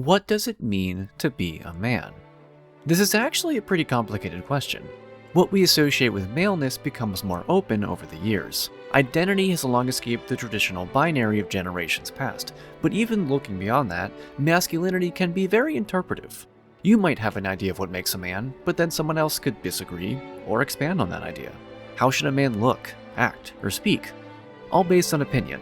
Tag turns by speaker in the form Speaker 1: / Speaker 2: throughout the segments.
Speaker 1: What does it mean to be a man? This is actually a pretty complicated question. What we associate with maleness becomes more open over the years. Identity has long escaped the traditional binary of generations past, but even looking beyond that, masculinity can be very interpretive. You might have an idea of what makes a man, but then someone else could disagree or expand on that idea. How should a man look, act, or speak? All based on opinion.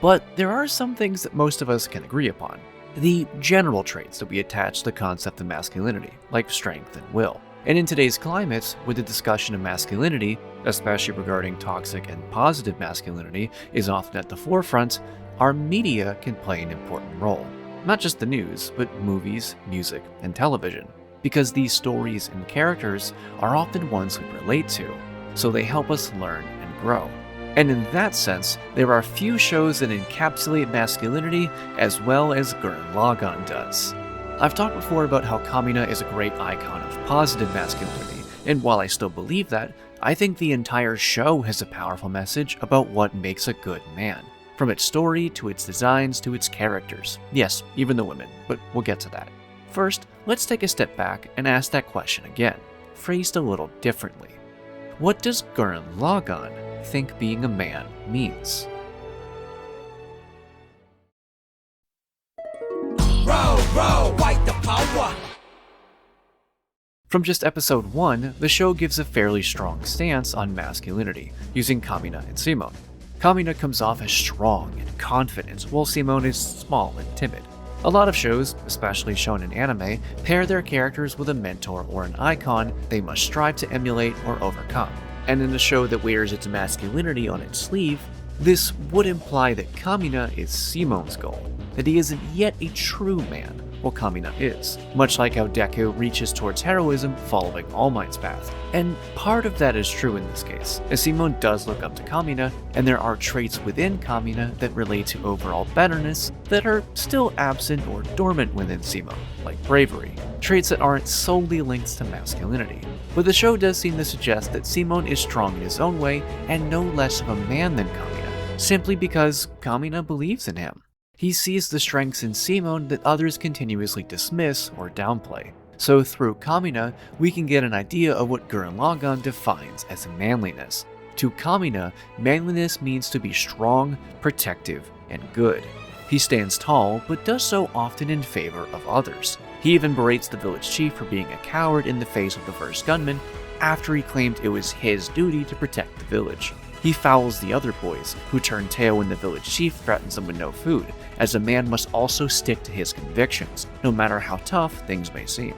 Speaker 1: But there are some things that most of us can agree upon. The general traits that we attach to the concept of masculinity, like strength and will. And in today's climate, with the discussion of masculinity, especially regarding toxic and positive masculinity, is often at the forefront, our media can play an important role. Not just the news, but movies, music, and television. Because these stories and characters are often ones we relate to, so they help us learn and grow. And in that sense, there are few shows that encapsulate masculinity as well as Gurren Lagann does. I've talked before about how Kamina is a great icon of positive masculinity, and while I still believe that, I think the entire show has a powerful message about what makes a good man. From its story, to its designs, to its characters. Yes, even the women, but we'll get to that. First, let's take a step back and ask that question again, phrased a little differently. What does Gurren Lagann think being a man means?
Speaker 2: Row, fight the power.
Speaker 1: From just episode 1, the show gives a fairly strong stance on masculinity, using Kamina and Simone. Kamina comes off as strong and confident, while Simone is small and timid. A lot of shows, especially shown in anime, pair their characters with a mentor or an icon they must strive to emulate or overcome. And in a show that wears its masculinity on its sleeve, this would imply that Kamina is Simone's goal, that he isn't yet a true man, while Kamina is, much like how Deku reaches towards heroism following All Might's path. And part of that is true in this case, as Simone does look up to Kamina, and there are traits within Kamina that relate to overall betterness that are still absent or dormant within Simone, like bravery, traits that aren't solely linked to masculinity. But the show does seem to suggest that Simone is strong in his own way and no less of a man than Kamina, simply because Kamina believes in him. He sees the strengths in Simone that others continuously dismiss or downplay. So through Kamina, we can get an idea of what Gurren Lagann defines as manliness. To Kamina, manliness means to be strong, protective, and good. He stands tall, but does so often in favor of others. He even berates the village chief for being a coward in the face of the first gunman after he claimed it was his duty to protect the village. He fouls the other boys, who turn tail when the village chief threatens them with no food, as a man must also stick to his convictions, no matter how tough things may seem.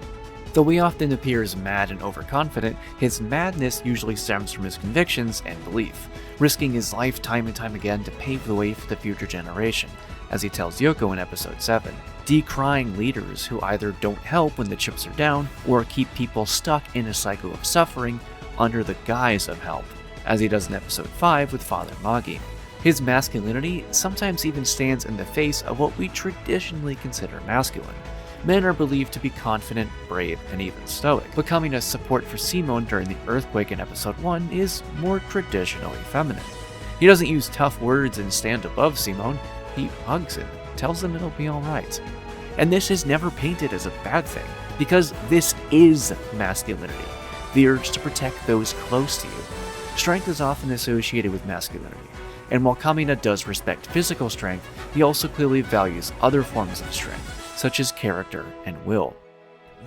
Speaker 1: Though he often appears mad and overconfident, his madness usually stems from his convictions and belief, risking his life time and time again to pave the way for the future generation, as he tells Yoko in episode 7, decrying leaders who either don't help when the chips are down or keep people stuck in a cycle of suffering under the guise of help, as he does in episode 5 with Father Magi. His masculinity sometimes even stands in the face of what we traditionally consider masculine. Men are believed to be confident, brave, and even stoic, but Kamina's support for Simone during the earthquake in episode 1 is more traditionally feminine. He doesn't use tough words and stand above Simone, he hugs him, tells him it'll be alright. And this is never painted as a bad thing, because this is masculinity, the urge to protect those close to you. Strength is often associated with masculinity, and while Kamina does respect physical strength, he also clearly values other forms of strength, such as character and will.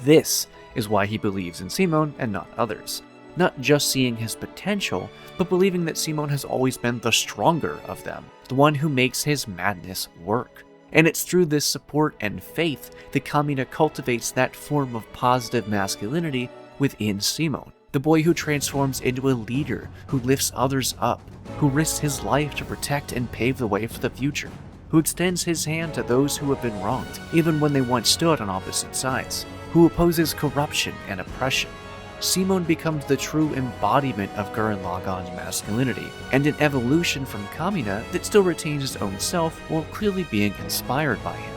Speaker 1: This is why he believes in Simone and not others, not just seeing his potential, but believing that Simone has always been the stronger of them, the one who makes his madness work. And it's through this support and faith that Kamina cultivates that form of positive masculinity within Simone. The boy who transforms into a leader, who lifts others up, who risks his life to protect and pave the way for the future, who extends his hand to those who have been wronged, even when they once stood on opposite sides, who opposes corruption and oppression. Simone becomes the true embodiment of Gurren Lagann's masculinity, and an evolution from Kamina that still retains his own self while clearly being inspired by him.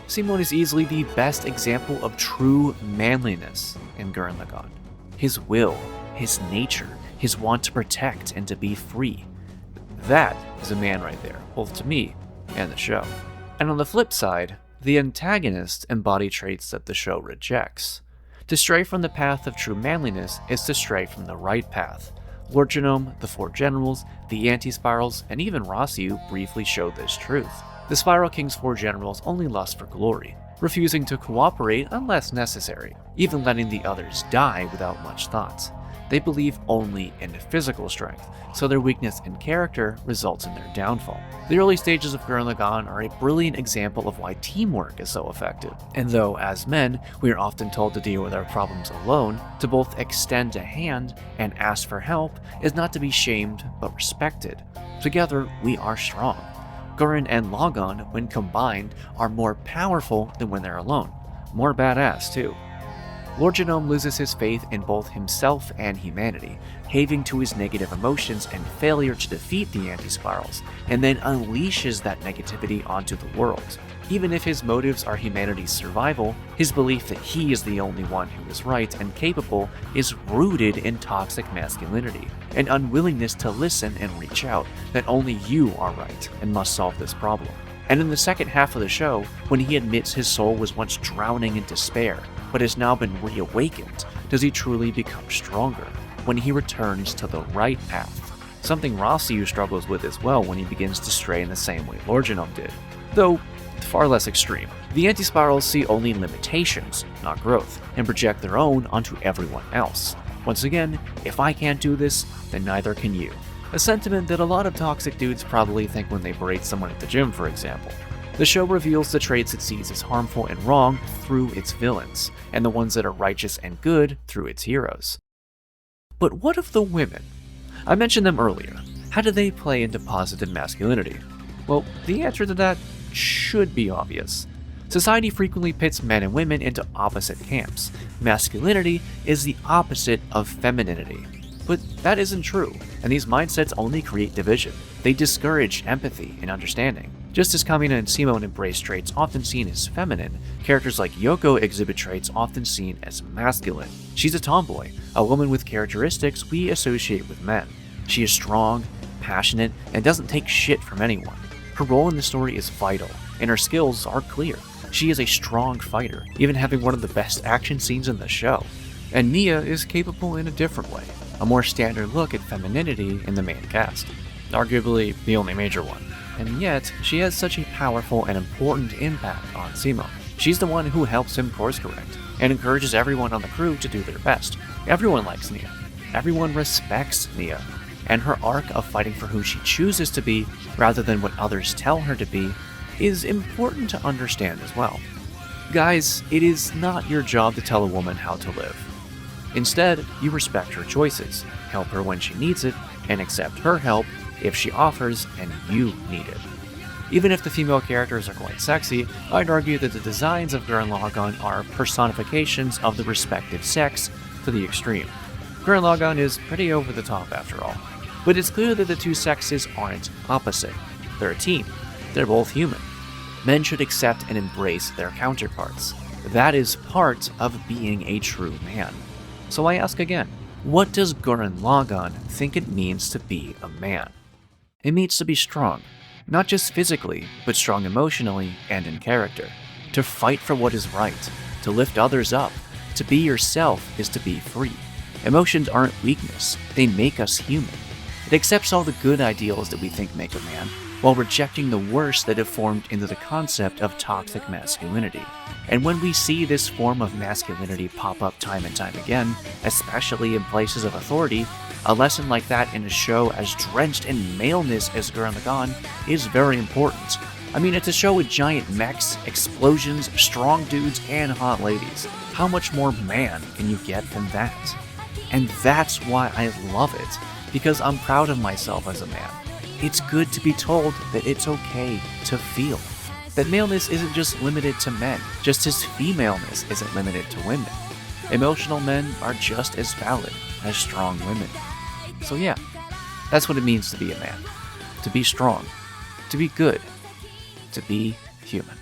Speaker 1: Simone is easily the best example of true manliness in Gurren Lagann. His will, his nature, his want to protect and to be free. That is a man right there, both to me and the show. And on the flip side, The antagonists embody traits that the show rejects. To stray from the path of true manliness is to stray from the right path. Lord Genome, the Four Generals, the Anti-Spirals, and even Rossiu briefly showed this truth. The Spiral King's four generals only lust for glory, refusing to cooperate unless necessary, even letting the others die without much thought. They believe only in physical strength, so their weakness in character results in their downfall. The early stages of Gurren Lagann are a brilliant example of why teamwork is so effective. And though, as men, we are often told to deal with our problems alone, to both extend a hand and ask for help is not to be shamed but respected. Together, we are strong. Gurren and Lagann, when combined, are more powerful than when they're alone. More badass, too. Lord Genome loses his faith in both himself and humanity, caving to his negative emotions and failure to defeat the Anti-Spirals, and then unleashes that negativity onto the world. Even if his motives are humanity's survival, his belief that he is the only one who is right and capable is rooted in toxic masculinity, an unwillingness to listen and reach out, that only you are right and must solve this problem. And in the second half of the show, when he admits his soul was once drowning in despair, but has now been reawakened, does he truly become stronger when he returns to the right path? Something Rossiu struggles with as well when he begins to stray in the same way Lord Genome did, though far less extreme. The Anti-Spirals see only limitations, not growth, and project their own onto everyone else. Once again, if I can't do this, then neither can you. A sentiment that a lot of toxic dudes probably think when they berate someone at the gym, for example. The show reveals the traits it sees as harmful and wrong through its villains, and the ones that are righteous and good through its heroes. But what of the women? I mentioned them earlier. How do they play into positive masculinity? Well, the answer to that should be obvious. Society frequently pits men and women into opposite camps. Masculinity is the opposite of femininity. But that isn't true, and these mindsets only create division. They discourage empathy and understanding. Just as Kamina and Simone embrace traits often seen as feminine, characters like Yoko exhibit traits often seen as masculine. She's a tomboy, a woman with characteristics we associate with men. She is strong, passionate, and doesn't take shit from anyone. Her role in the story is vital, and her skills are clear. She is a strong fighter, even having one of the best action scenes in the show. And Nia is capable in a different way, a more standard look at femininity in the main cast. Arguably the only major one. And yet, she has such a powerful and important impact on Simone. She's the one who helps him course correct, and encourages everyone on the crew to do their best. Everyone likes Nia. Everyone respects Nia. And her arc of fighting for who she chooses to be, rather than what others tell her to be, is important to understand as well. Guys, it is not your job to tell a woman how to live. Instead, you respect her choices, help her when she needs it, and accept her help if she offers and you need it. Even if the female characters are quite sexy, I'd argue that the designs of Gurren Lagann are personifications of the respective sex to the extreme. Gurren Lagann is pretty over the top after all. But it's clear that the two sexes aren't opposite. They're a team. They're both human. Men should accept and embrace their counterparts. That is part of being a true man. So I ask again, what does Gurren Lagann think it means to be a man? It means to be strong, not just physically, but strong emotionally and in character. To fight for what is right, to lift others up, to be yourself is to be free. Emotions aren't weakness, they make us human. It accepts all the good ideals that we think make a man, while rejecting the worst that have formed into the concept of toxic masculinity. And when we see this form of masculinity pop up time and time again, especially in places of authority, a lesson like that in a show as drenched in maleness as Gurren Lagann is very important. I mean, it's a show with giant mechs, explosions, strong dudes, and hot ladies. How much more man can you get than that? And that's why I love it, because I'm proud of myself as a man. It's good to be told that it's okay to feel. That maleness isn't just limited to men, just as femaleness isn't limited to women. Emotional men are just as valid as strong women. So yeah, that's what it means to be a man. To be strong. To be good. To be human.